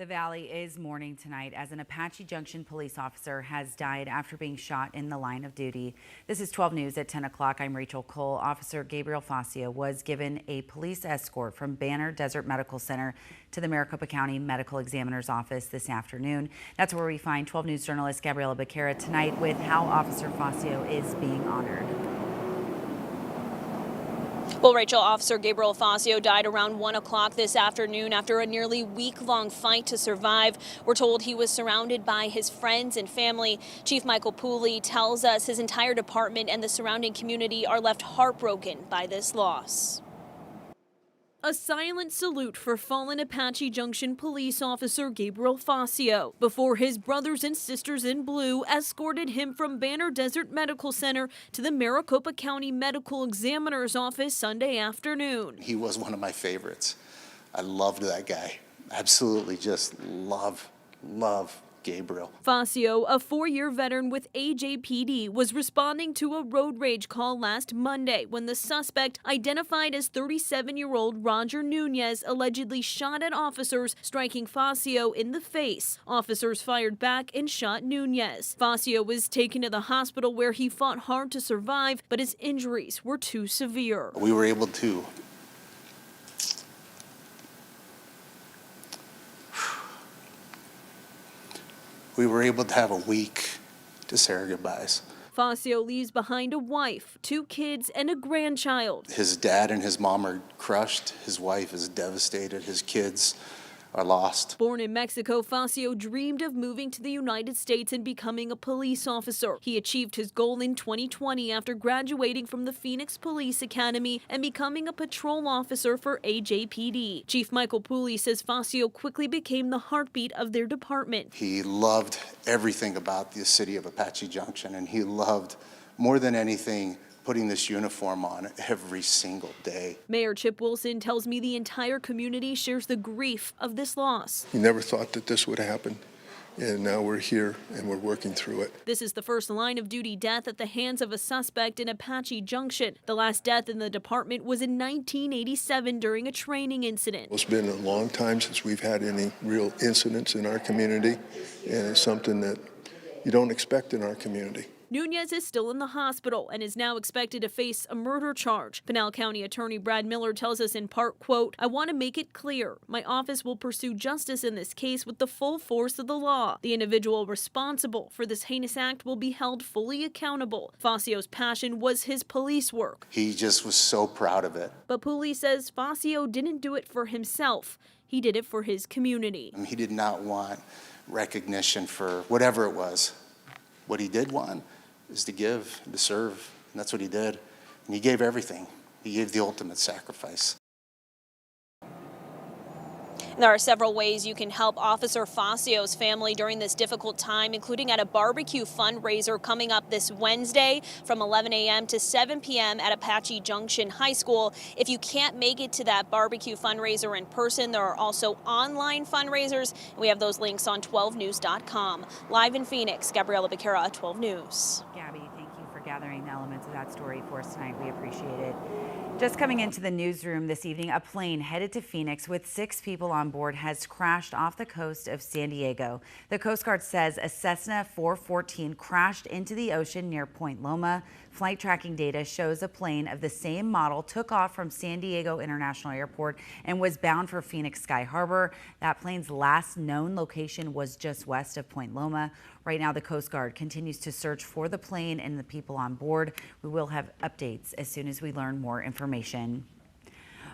The Valley is mourning tonight as an Apache Junction police officer has died after being shot in the line of duty. This is 12 News at 10 o'clock. I'm Rachel Cole. Officer Gabriel Fazio was given a police escort from Banner Desert Medical Center to the Maricopa County Medical Examiner's office this afternoon. That's where we find 12 News journalist Gabriela Becerra tonight with how Officer Fazio is being honored. Well, Rachel, Officer Gabriel Fazio died around 1 o'clock this afternoon after a nearly week-long fight to survive. We're told he was surrounded by his friends and family. Chief Michael Pooley tells us his entire department and the surrounding community are left heartbroken by this loss. A silent salute for fallen Apache Junction police officer Gabriel Fazio before his brothers and sisters in blue escorted him from Banner Desert Medical Center to the Maricopa County Medical Examiner's office Sunday afternoon. He was one of my favorites. I loved that guy. Absolutely just love Gabriel. Fazio, a 4-year veteran with AJPD, was responding to a road rage call last Monday when the suspect, identified as 37-year-old Roger Nunez, allegedly shot at officers, striking Fazio in the face. Officers fired back and shot Nunez. Fazio was taken to the hospital where he fought hard to survive, but his injuries were too severe. We were able to have a week to say our goodbyes. Fazio leaves behind a wife, 2 kids, and a grandchild. His dad and his mom are crushed. His wife is devastated. His kids are lost. Born in Mexico, Fazio dreamed of moving to the United States and becoming a police officer. He achieved his goal in 2020 after graduating from the Phoenix Police Academy and becoming a patrol officer for AJPD. Chief Michael Pooley says Fazio quickly became the heartbeat of their department. He loved everything about the city of Apache Junction, and he loved, more than anything, putting this uniform on every single day. Mayor Chip Wilson tells me the entire community shares the grief of this loss. We never thought that this would happen, and now we're here and we're working through it. This is the first line of duty death at the hands of a suspect in Apache Junction. The last death in the department was in 1987 during a training incident. It's been a long time since we've had any real incidents in our community, and it's something that you don't expect in our community. Nunez is still in the hospital and is now expected to face a murder charge. Pinal County Attorney Brad Miller tells us in part, quote, "I want to make it clear. My office will pursue justice in this case with the full force of the law. The individual responsible for this heinous act will be held fully accountable." Fazio's passion was his police work. He just was so proud of it. But Pooley says Fazio didn't do it for himself. He did it for his community. He did not want recognition for whatever it was. What he did want is to give, to serve, and that's what he did. And he gave everything. He gave the ultimate sacrifice. There are several ways you can help Officer Fazio's family during this difficult time, including at a barbecue fundraiser coming up this Wednesday from 11 a.m. to 7 p.m. at Apache Junction High School. If you can't make it to that barbecue fundraiser in person, there are also online fundraisers. We have those links on 12news.com. Live in Phoenix, Gabriela Becerra, 12 News. Gabby, thank you for gathering the elements of that story for us tonight. We appreciate it. Just coming into the newsroom this evening, a plane headed to Phoenix with 6 people on board has crashed off the coast of San Diego. The Coast Guard says a Cessna 414 crashed into the ocean near Point Loma. Flight tracking data shows a plane of the same model took off from San Diego International Airport and was bound for Phoenix Sky Harbor. That plane's last known location was just west of Point Loma. Right now, the Coast Guard continues to search for the plane and the people on board. We will have updates as soon as we learn more information.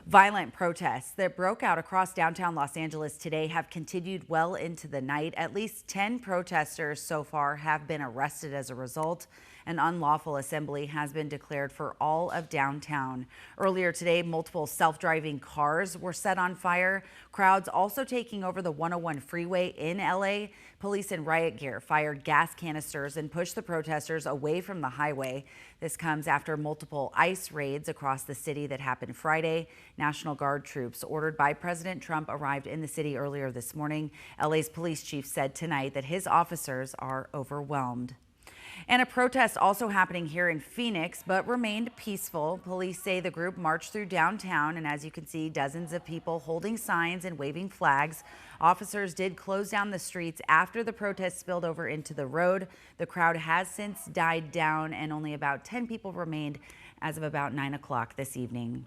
Violent protests that broke out across downtown Los Angeles today have continued well into the night. At least 10 protesters so far have been arrested as a result. An unlawful assembly has been declared for all of downtown. Earlier today, multiple self-driving cars were set on fire. Crowds also taking over the 101 freeway in LA. Police in riot gear fired gas canisters and pushed the protesters away from the highway. This comes after multiple ICE raids across the city that happened Friday. National Guard troops ordered by President Trump arrived in the city earlier this morning. LA's police chief said tonight that his officers are overwhelmed. And a protest also happening here in Phoenix, but remained peaceful. Police say the group marched through downtown, and as you can see, dozens of people holding signs and waving flags. Officers did close down the streets after the protest spilled over into the road. The crowd has since died down, and only about 10 people remained as of about 9 o'clock this evening.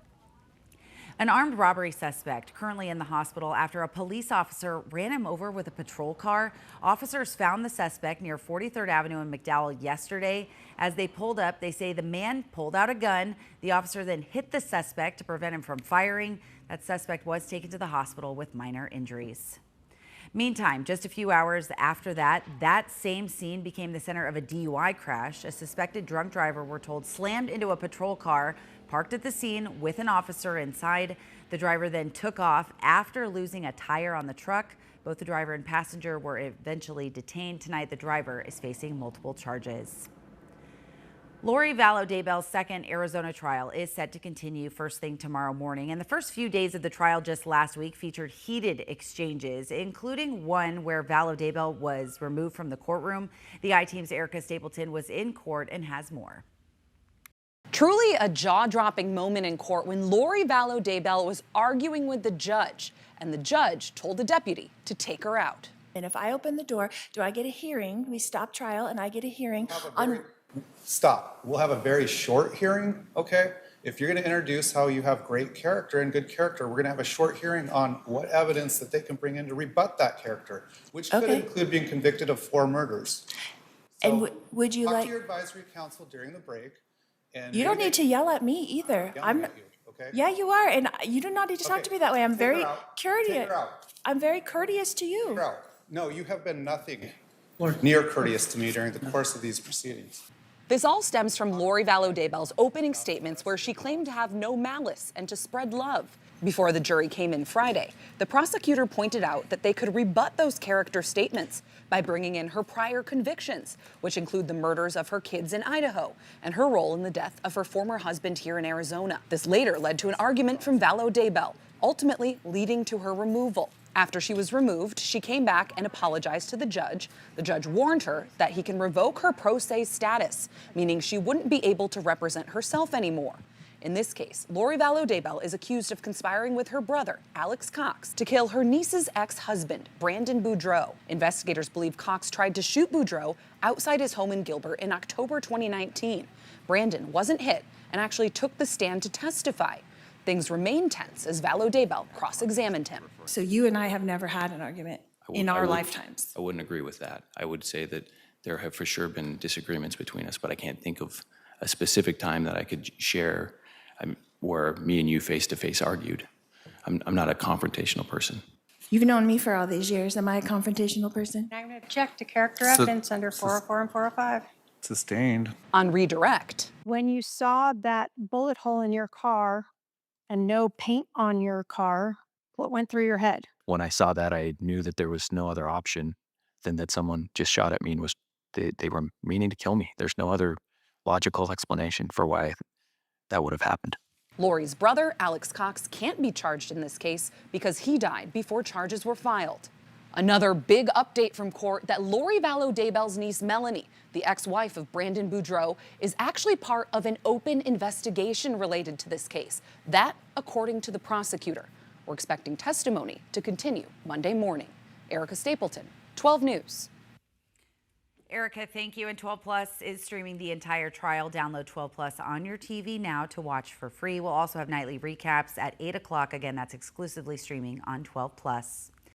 An armed robbery suspect currently in the hospital after a police officer ran him over with a patrol car. Officers found the suspect near 43rd Avenue in McDowell yesterday. As they pulled up, they say the man pulled out a gun. The officer then hit the suspect to prevent him from firing. That suspect was taken to the hospital with minor injuries. Meantime, just a few hours after that same scene became the center of a DUI crash. A suspected drunk driver, we're told, slammed into a patrol car parked at the scene with an officer inside. The driver then took off after losing a tire on the truck. Both the driver and passenger were eventually detained. Tonight, the driver is facing multiple charges. Lorie Valow Debel's second Arizona trial is set to continue first thing tomorrow morning. And the first few days of the trial just last week featured heated exchanges, including one where Valow Debel was removed from the courtroom. The I-Team's Erica Stapleton was in court and has more. Truly a jaw-dropping moment in court when Lorie Valow Debel was arguing with the judge, and the judge told the deputy to take her out. And if I open the door, do I get a hearing? We stop trial and I get a hearing on... Stop. We'll have a very short hearing, okay? If you're going to introduce how you have great character and good character, we're going to have a short hearing on what evidence that they can bring in to rebut that character, which could include being convicted of 4 murders. So and would you talk like... to your advisory counsel during the break. And you don't need to yell at me either. I'm at you, okay? Yeah, you are, and you do not need to talk to me that way. I'm very courteous. Take her out. I'm very courteous to you. Take her out. No, you have been nothing near courteous to me during the course of these proceedings. This all stems from Lorie Valow Debel's opening statements where she claimed to have no malice and to spread love. Before the jury came in Friday, the prosecutor pointed out that they could rebut those character statements by bringing in her prior convictions, which include the murders of her kids in Idaho and her role in the death of her former husband here in Arizona. This later led to an argument from Valow Debel, ultimately leading to her removal. After she was removed, she came back and apologized to the judge. The judge warned her that he can revoke her pro se status, meaning she wouldn't be able to represent herself anymore. In this case, Lorie Valow Debel is accused of conspiring with her brother, Alex Cox, to kill her niece's ex-husband, Brandon Boudreaux. Investigators believe Cox tried to shoot Boudreaux outside his home in Gilbert in October 2019. Brandon wasn't hit and actually took the stand to testify. Things remain tense as Valow Debel cross-examined him. So you and I have never had an argument in our lifetimes. I wouldn't agree with that. I would say that there have for sure been disagreements between us, but I can't think of a specific time that I could share where me and you face-to-face argued. I'm not a confrontational person. You've known me for all these years. Am I a confrontational person? I'm going to check the character evidence under 404 and 405. Sustained. On redirect, When you saw that bullet hole in your car and no paint on your car, what went through your head? When I saw that, I knew that there was no other option than that someone just shot at me and they were meaning to kill me. There's no other logical explanation for why that would have happened. Lorie's brother, Alex Cox, can't be charged in this case because he died before charges were filed. Another big update from court that Lorie Valow Debel's niece, Melanie, the ex-wife of Brandon Boudreaux, is actually part of an open investigation related to this case. That, according to the prosecutor. We're expecting testimony to continue Monday morning. Erica Stapleton, 12 News. Erica, thank you. And 12 Plus is streaming the entire trial. Download 12 Plus on your TV now to watch for free. We'll also have nightly recaps at 8 o'clock. Again, that's exclusively streaming on 12 Plus.